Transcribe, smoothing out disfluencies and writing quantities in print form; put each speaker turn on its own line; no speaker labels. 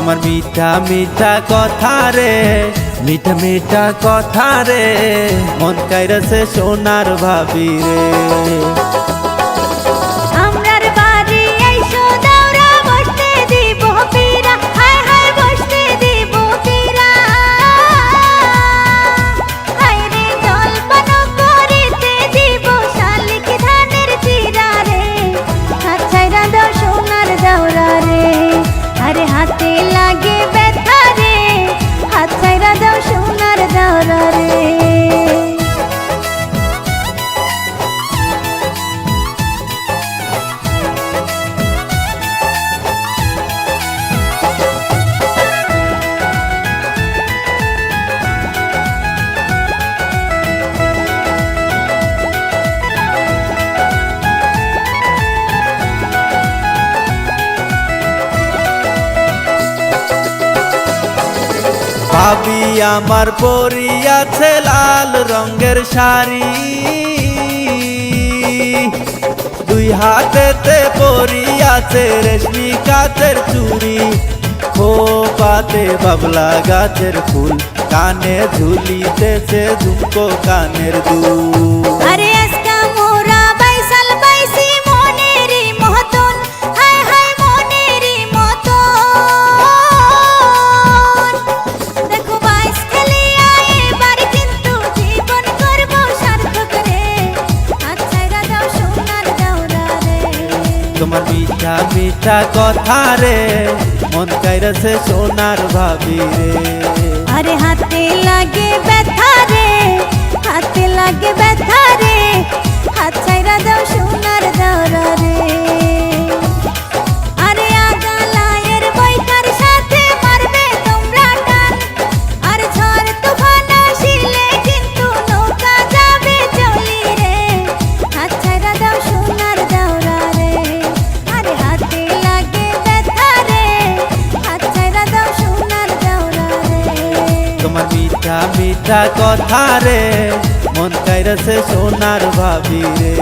তোমার মিঠা মিঠা কথা রে, মিঠা মিঠা কথা রে, মন কাইরাছে সোনার ভাবি রে। ভাবি আমার পরিয়াছে লাল রঙের শাড়ি, দুই হাতেতে পরিয়াছে রেশমি কাচের চুড়ি, খোপাতে বাবলা গাছের ফুল, কানে ঝুলিতেছে ঝুমকো কানের দুল।
আরে আজকা মোরা বাইসাল বাইসি মনেরই মতন, হায় হায় মনেরই মতন। দেখো বাইস খেলিয়া এবার কিন্তু জীবন করব সার্থক রে, আচ্ছাইরা দাও সোনার দাওরা রে।
তোমার মিঠা মিঠা কথা রে, মন কাইরাছে সোনার ভাবি রে।
আরে হাতে লাগে ব্যথা রে, হাতে লাগে ব্যথা রে, হাত ছাইরা দাও সোনার দাওরা রে। আরে আগালায়ের বইকার সাথে মারবে তোমরা টান, আর ঝড় তুফান আসিলে কিন্তু নৌকা যাবে চলি রে, হাত ছাইরা দাও সোনার দাওরা রে। আরে হাতে লাগে ব্যথা রে, হাত ছাইরা দাও সোনার দাওরা রে।
তোমার মিঠা মিঠা কথা রে, মন কাইরাছে সোনার ভাবি রে।